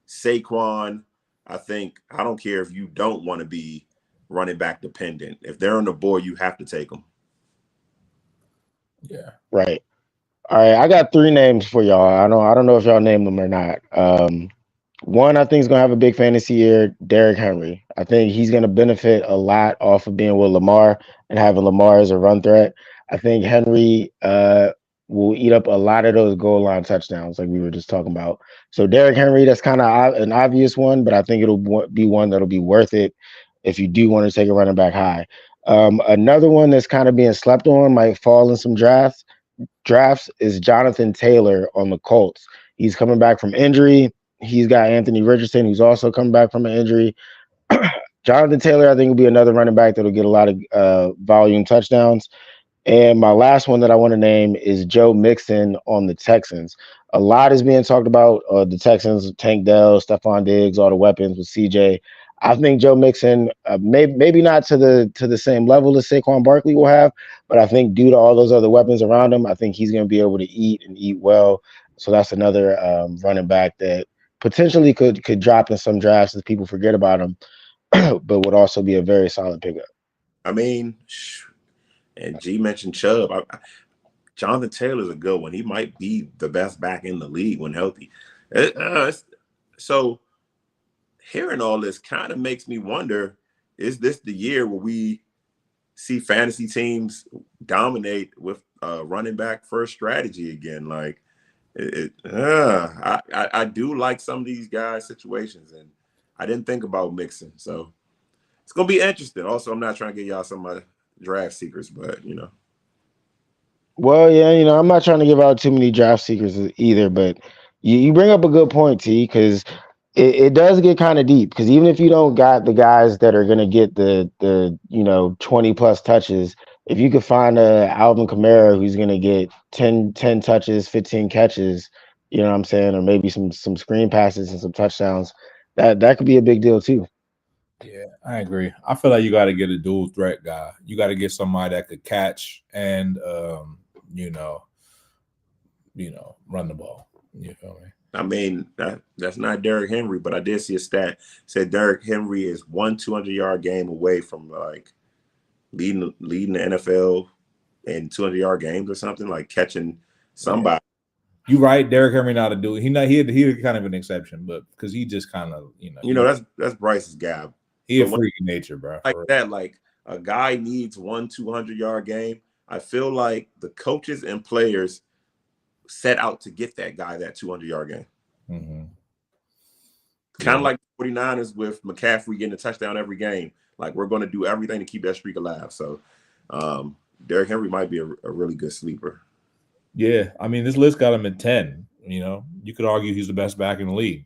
Saquon, I don't care if you don't want to be running back dependent. If they're on the board, you have to take them. Yeah. Right. All right. I got 3 names for y'all. I don't know if y'all named them or not. One, I think is going to have a big fantasy year, Derrick Henry. I think he's going to benefit a lot off of being with Lamar and having Lamar as a run threat. I think Henry will eat up a lot of those goal line touchdowns like we were just talking about. So Derrick Henry, that's kind of an obvious one, but I think it'll be one that'll be worth it if you do want to take a running back high. Another one that's kind of being slept on, might fall in some drafts is Jonathan Taylor on the Colts. He's coming back from injury. He's got Anthony Richardson, who's also coming back from an injury. Jonathan Taylor, I think, will be another running back that'll get a lot of volume touchdowns. And my last one that I want to name is Joe Mixon on the Texans. A lot is being talked about the Texans, Tank Dell, Stephon Diggs, all the weapons with CJ. I think Joe Mixon, maybe not to the same level as Saquon Barkley will have, but I think due to all those other weapons around him, I think he's going to be able to eat and eat well. So that's another running back that potentially could drop in some drafts as people forget about him, but would also be a very solid pickup. I mean, and G mentioned Chubb. Jonathan Taylor's a good one. He might be the best back in the league when healthy. So hearing all this kind of makes me wonder, is this the year where we see fantasy teams dominate with running back first strategy again? Like, I do like some of these guys' situations, and I didn't think about Mixon, so it's gonna be interesting. Also, I'm not trying to get y'all some of my draft secrets, but Well, yeah, I'm not trying to give out too many draft secrets either, but you bring up a good point, T, because it does get kind of deep. Because even if you don't got the guys that are gonna get the 20 plus touches, if you could find a Alvin Kamara who's gonna get 10 touches, 15 catches, you know what I'm saying, or maybe some screen passes and some touchdowns, that could be a big deal too. Yeah, I agree. I feel like you got to get a dual threat guy. You got to get somebody that could catch and run the ball. You feel me? I mean that's not Derrick Henry, but I did see a stat said Derrick Henry is 1 200-yard game away from like leading the NFL in 200-yard games or something, like catching somebody. You right, Derrick Henry not a dude. He kind of an exception, but because he just kind of that's Bryce's guy. He a freak of nature, bro. Like that, like a guy needs 1 200-yard game. I feel like the coaches and players set out to get that guy that 200-yard game. Mm-hmm. Kind of like the 49ers with McCaffrey getting a touchdown every game. Like, we're going to do everything to keep that streak alive. So Derrick Henry might be a really good sleeper. Yeah, I mean, this list got him at 10. You could argue he's the best back in the league.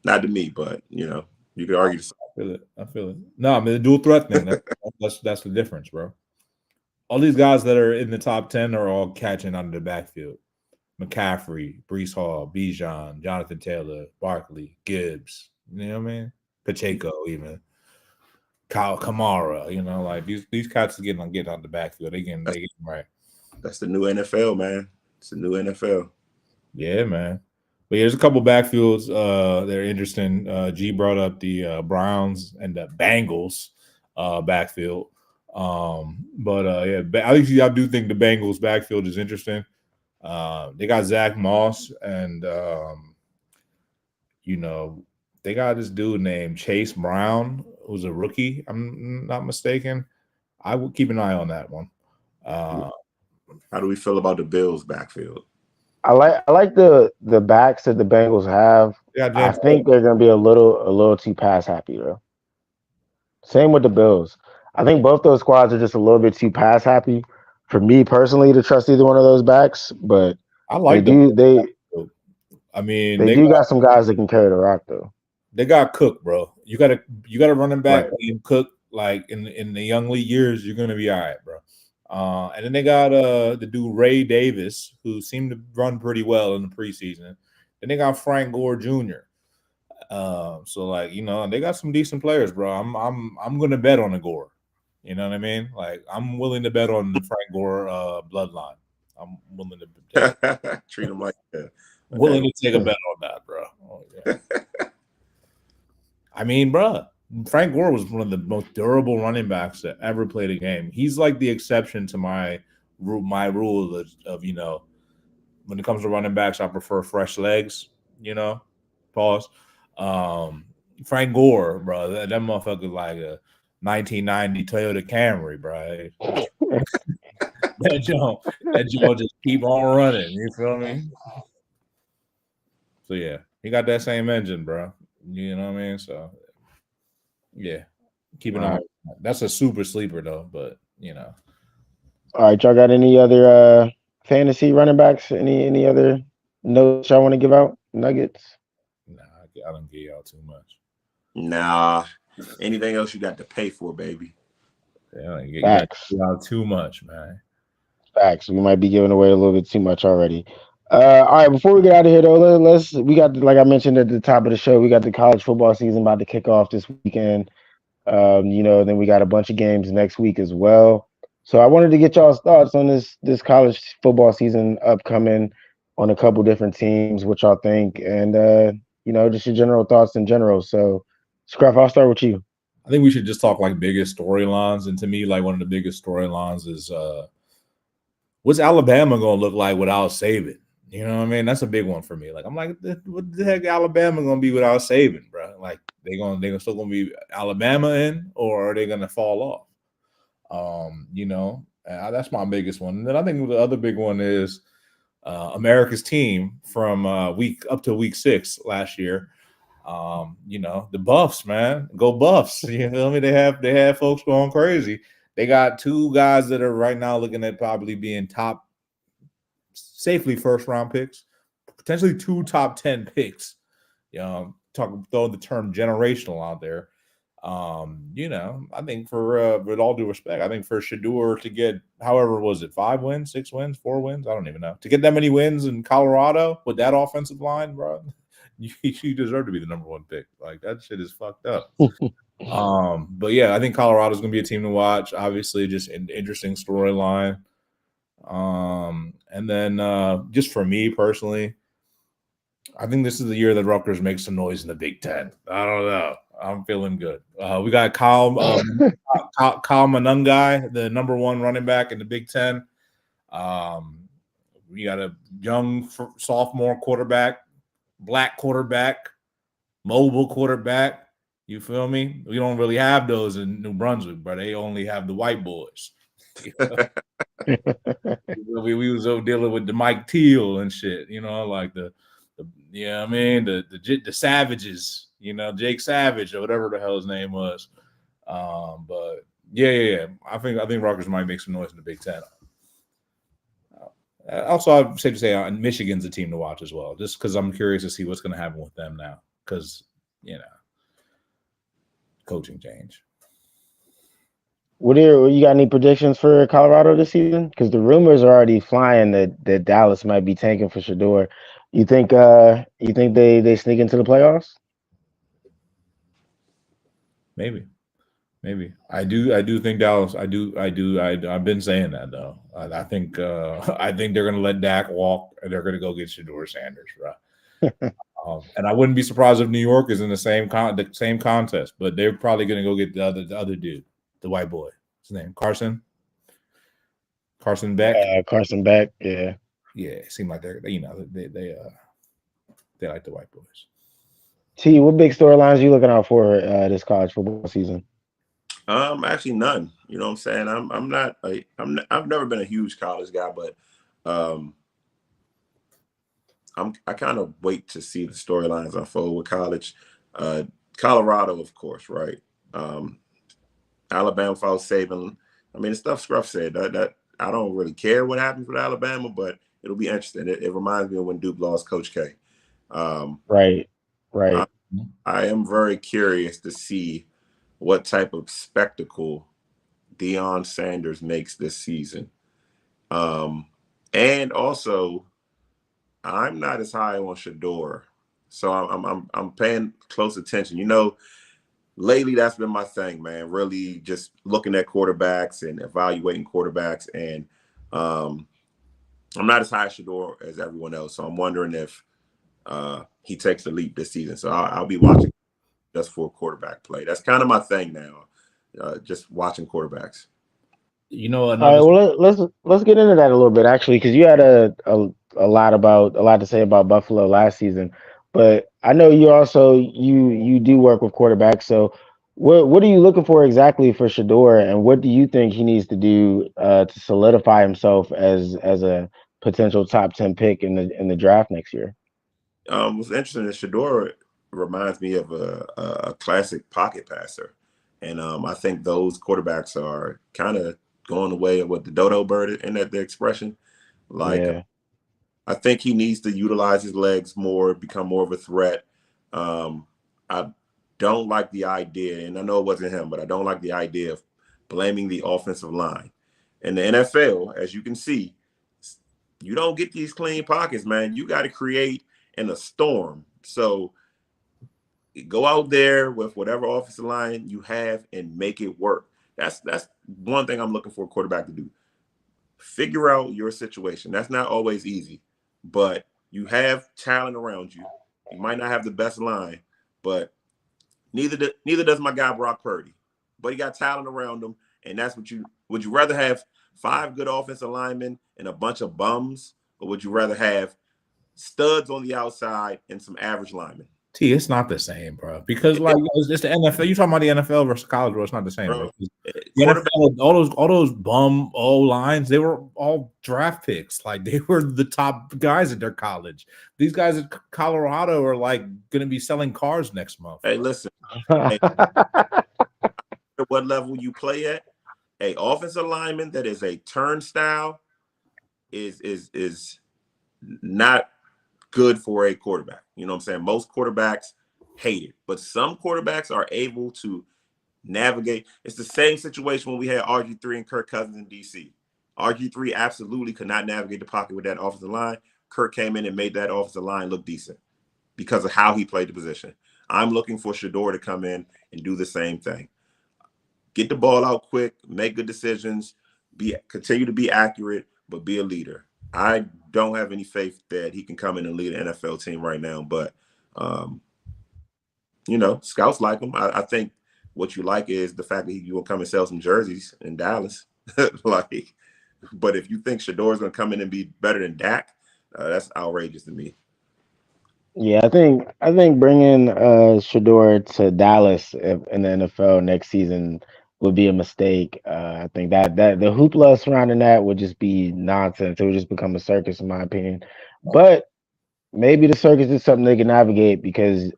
Not to me, but you could argue. I feel it. No, I mean the dual threat thing. That's the difference, bro. All these guys that are in the top 10 are all catching out of the backfield. McCaffrey, Breece Hall, Bijan, Jonathan Taylor, Barkley, Gibbs. You know what I mean? Pacheco, even Kyle Kamara. Like these cats are getting out of the backfield. They getting right. That's the new NFL, man. It's the new NFL. Yeah, man. But there's a couple backfields that are interesting. G brought up the Browns and the Bengals backfield. I do think the Bengals backfield is interesting. They got Zach Moss and they got this dude named Chase Brown, who's a rookie. I'm not mistaken. I will keep an eye on that one. How do we feel about the Bills backfield? I like the backs that the Bengals have. Yeah, I think they're gonna be a little too pass happy though. Same with the Bills. I think both those squads are just a little bit too pass happy for me personally to trust either one of those backs. But I like they got some guys that can carry the rock though. They got Cook, bro. You got a running back named Cook. Like in the young league years, you're gonna be all right, bro. And then they got the dude Ray Davis, who seemed to run pretty well in the preseason. Then they got Frank Gore Jr. They got some decent players, bro. I'm gonna bet on the Gore. You know what I mean? Like I'm willing to bet on the Frank Gore bloodline. I'm willing to treat him like that. Willing to take a bet on that, bro. Oh, yeah. I mean, bro. Frank Gore was one of the most durable running backs that ever played a game. He's like the exception to my rule of when it comes to running backs, I prefer fresh legs. Pause. Frank Gore, bro, that motherfucker like a 1990 Toyota Camry, bro. that joint just keep on running. You feel me? So yeah, he got that same engine, bro. You know what I mean? So. Yeah, keep an eye on that. That's a super sleeper though, but All right, y'all got any other fantasy running backs? Any other notes y'all want to give out? Nuggets? Nah, I don't give y'all too much. Nah, anything else you got to pay for, baby? Yeah, you got to give out too much, man. Facts. We might be giving away a little bit too much already. All right, before we get out of here though, we got, like I mentioned at the top of the show, we got the college football season about to kick off this weekend. Then we got a bunch of games next week as well. So I wanted to get y'all's thoughts on this college football season upcoming, on a couple different teams, what y'all think, and just your general thoughts in general. So Scruff, I'll start with you. I think we should just talk like biggest storylines, and to me, like one of the biggest storylines is what's Alabama gonna look like without Saban? You know what I mean? That's a big one for me. Like, I'm like, what the heck Alabama gonna be without Saban, bro? Like, they still gonna be Alabama in, or are they gonna fall off? That's my biggest one. And then I think the other big one is America's team from week up to week 6 last year. The Buffs, man, go Buffs. You feel me? They have folks going crazy. They got two guys that are right now looking at probably being safely first round picks, potentially 2 top 10 picks. Throw the term generational out there. I think with all due respect, I think for Shedeur to get, however, was it 5 wins, 6 wins, 4 wins? I don't even know. To get that many wins in Colorado with that offensive line, bro, you deserve to be the number 1 pick. Like, that shit is fucked up. But yeah, I think Colorado's going to be a team to watch. Obviously, just an interesting storyline. And then just for me personally, I think this is the year that Rutgers makes some noise in the Big Ten. I don't know. I'm feeling good. We got Kyle Monangai, the number 1 running back in the Big Ten. We got a young sophomore quarterback, black quarterback, mobile quarterback. You feel me? We don't really have those in New Brunswick, but they only have the white boys. we was dealing with the Mike Teal and shit, like the Savages, Jake Savage or whatever the hell his name was. But yeah. I think Rutgers might make some noise in the Big Ten. Also, I'd say to say Michigan's a team to watch as well, just because I'm curious to see what's going to happen with them now, because coaching change. You got any predictions for Colorado this season? Because the rumors are already flying that Dallas might be tanking for Shedeur. You think they sneak into the playoffs? Maybe. I do think Dallas. I've been saying that though. I think they're gonna let Dak walk and they're gonna go get Shedeur Sanders, right? And I wouldn't be surprised if New York is in the same contest, but they're probably gonna go get the other dude, the white boy. What's his name? Carson Beck. Carson Beck. Yeah. Yeah. It seemed like they like the white boys. T, what big storylines are you looking out for this college football season? Actually none. You know what I'm saying? I've never been a huge college guy, but I kind of wait to see the storylines unfold with college. Colorado, of course, right? Alabama follows Saban. I mean, the stuff Scruff said that I don't really care what happens with Alabama, but it'll be interesting. It reminds me of when Duke lost Coach K. Right. I am very curious to see what type of spectacle Deion Sanders makes this season. And also, I'm not as high on Shedeur, so I'm paying close attention. Lately that's been my thing, man. Really just looking at quarterbacks and evaluating quarterbacks, and I'm not as high as Shedeur as everyone else. So I'm wondering if he takes the leap this season. So I'll be watching just for quarterback play. That's kind of my thing now, just watching quarterbacks. All right, well, let's get into that a little bit, actually, because you had a lot to say about Buffalo last season, but I know you also you do work with quarterbacks. So what are you looking for exactly for Shedeur, and what do you think he needs to do to solidify himself as a potential top 10 pick in the draft next year? What's interesting is Shedeur reminds me of a classic pocket passer, and I think those quarterbacks are kind of going away with the dodo bird in that the expression. I think he needs to utilize his legs more, become more of a threat. I don't like the idea, and I know it wasn't him, but I don't like the idea of blaming the offensive line. In the NFL, as you can see, you don't get these clean pockets, man. You got to create in a storm. So go out there with whatever offensive line you have and make it work. That's one thing I'm looking for a quarterback to do. Figure out your situation. That's not always easy, but you have talent around you. You might not have the best line, but neither does my guy Brock Purdy. But he got talent around him, and that's what would you rather have 5 good offensive linemen and a bunch of bums, or would you rather have studs on the outside and some average linemen? It's not the same, bro. Because like it's the NFL. You talking about the NFL versus college, bro? It's not the same, bro. The NFL, all those bum O lines, they were all draft picks. Like they were the top guys at their college. These guys at Colorado are like going to be selling cars next month. Hey, listen. What level you play at? A offensive lineman that is a turnstile is not good for a quarterback. You know what I'm saying? Most quarterbacks hate it, but some quarterbacks are able to navigate. It's the same situation when we had RG3 and Kirk Cousins in DC. RG3 absolutely could not navigate the pocket with that offensive line. Kirk came in and made that offensive line look decent because of how he played the position. I'm looking for Shedeur to come in and do the same thing. Get the ball out quick, make good decisions, continue to be accurate, but be a leader. I don't have any faith that he can come in and lead an NFL team right now, but scouts like him. I think what you like is the fact that you will come and sell some jerseys in Dallas. But if you think Shedeur is going to come in and be better than Dak, that's outrageous to me. Yeah, I think bringing Shedeur to Dallas in the NFL next season would be a mistake. I think that the hoopla surrounding that would just be nonsense. It would just become a circus, in my opinion. But maybe the circus is something they can navigate because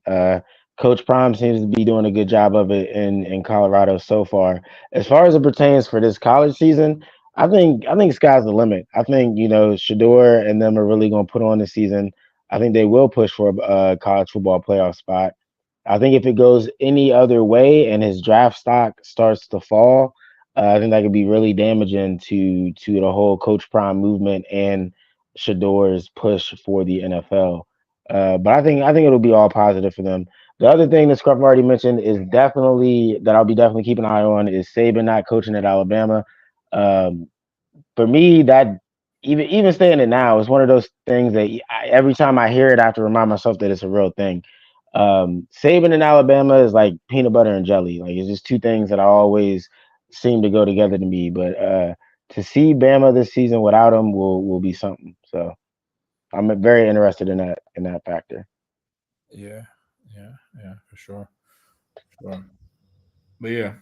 Coach Prime seems to be doing a good job of it in Colorado so far. As far as it pertains for this college season, I think sky's the limit. I think Shedeur and them are really going to put on the season. I think they will push for a college football playoff spot. I think if it goes any other way and his draft stock starts to fall, I think that could be really damaging to the whole Coach Prime movement and Shedeur's push for the NFL. But I think it'll be all positive for them. The other thing that Scruff already mentioned is I'll be definitely keeping an eye on is Saban not coaching at Alabama. For me, that even saying it now is one of those things that every time I hear it, I have to remind myself that it's a real thing. Saban in Alabama is like peanut butter and jelly. Like it's just two things that I always seem to go together to me. But to see Bama this season without him will be something. So I'm very interested in that factor. Yeah, for sure. But yeah,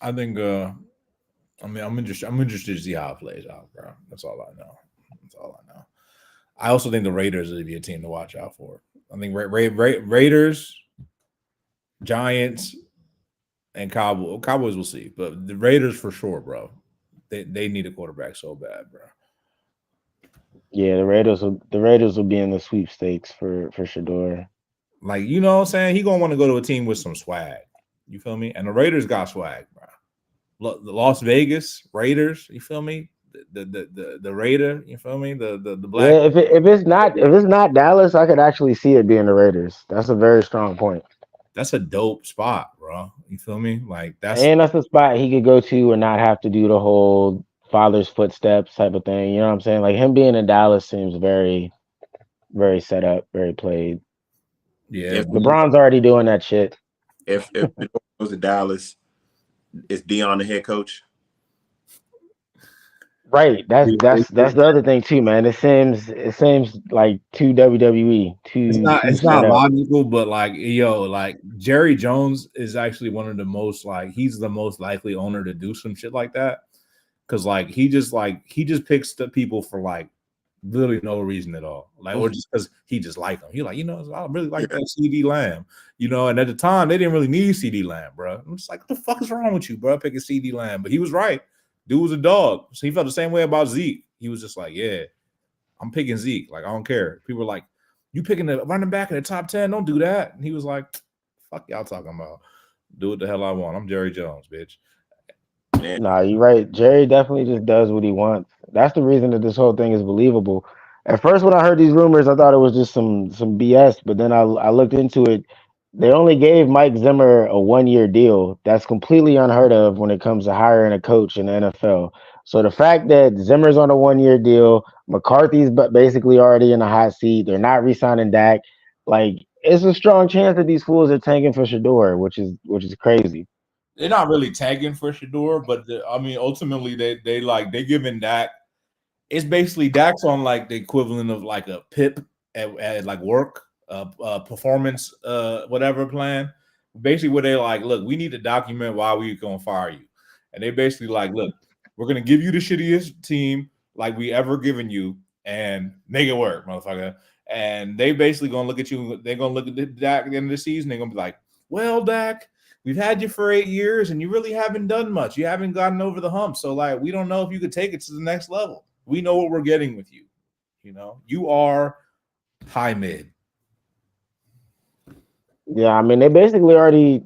I think I'm interested to see how it plays out, bro. That's all I know. I also think the Raiders would be a team to watch out for. I think Raiders, Giants, and Cowboys will see, but the Raiders for sure, bro. They need a quarterback so bad, bro. Yeah, the Raiders will be in the sweepstakes for Shedeur. Like, you know what I'm saying? He gonna want to go to a team with some swag. You feel me? And the Raiders got swag, bro. The Las Vegas Raiders, you feel me? The Raider, you feel me? The black. Yeah, if it's not Dallas, I could actually see it being the Raiders. That's a very strong point. That's a dope spot, bro. You feel me? Like that's the spot he could go to and not have to do the whole father's footsteps type of thing. You know what I'm saying? Like him being in Dallas seems very, very set up, very played. Yeah, LeBron's already doing that shit. If it goes to Dallas, is Deion the head coach? Right. That's the other thing too, man. It seems like too WWE. It's not logical, but like Jerry Jones is actually one of the most he's the most likely owner to do some shit like that. Cause he just picks the people for literally no reason at all. Or just because he just like them. He I really like that CD Lamb. And at the time they didn't really need CD Lamb, bro. I'm just like, what the fuck is wrong with you, bro? Picking CD Lamb. But he was right. Dude was a dog. So he felt the same way about Zeke. He was just like, yeah, I'm picking Zeke. I don't care. People were like, you picking the running back in the top 10? Don't do that. And he was like, fuck y'all talking about. Do what the hell I want. I'm Jerry Jones, bitch. Nah, you're right. Jerry definitely just does what he wants. That's the reason that this whole thing is believable. At first, when I heard these rumors, I thought it was just some BS. But then I looked into it. They only gave Mike Zimmer a 1-year deal. That's completely unheard of when it comes to hiring a coach in the NFL. So the fact that Zimmer's on a 1-year deal, McCarthy's basically already in the hot seat. They're not re-signing Dak. It's a strong chance that these fools are tanking for Shedeur, which is crazy. They're not really tanking for Shedeur, but ultimately they giving Dak. It's basically Dak's on the equivalent of a PIP at work. performance whatever plan. Basically, where they like, look, we need to document why we're gonna fire you, and they basically like, look, we're gonna give you the shittiest team like we ever given you, and make it work, motherfucker. And they basically gonna look at you. They're gonna look at Dak at the end of the season. They're gonna be like, well, Dak, we've had you for 8 years, and you really haven't done much. You haven't gotten over the hump. So, like, we don't know if you could take it to the next level. We know what we're getting with you. You know, you are high mid. Yeah, I mean they basically already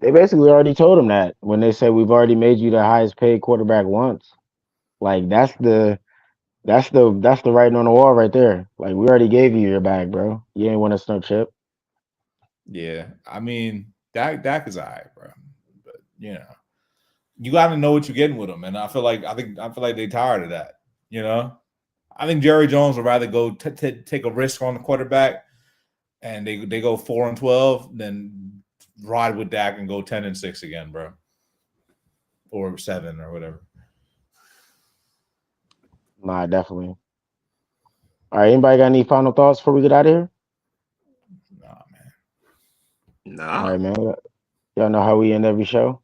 told him that when they said we've already made you the highest paid quarterback once. Like that's the writing on the wall right there. Like we already gave you your bag, bro. You ain't win a snub chip. Yeah, I mean Dak is all right, bro. But you know, you got to know what you're getting with him, and I feel like they tired of that. You know, I think Jerry Jones would rather go take a risk on the quarterback, and they go 4-12 than ride with Dak and go 10-6 again, bro, or 7 or whatever. Nah, definitely. All right, anybody got any final thoughts before we get out of here? Nah, man. Nah. All right, man. Y'all know how we end every show.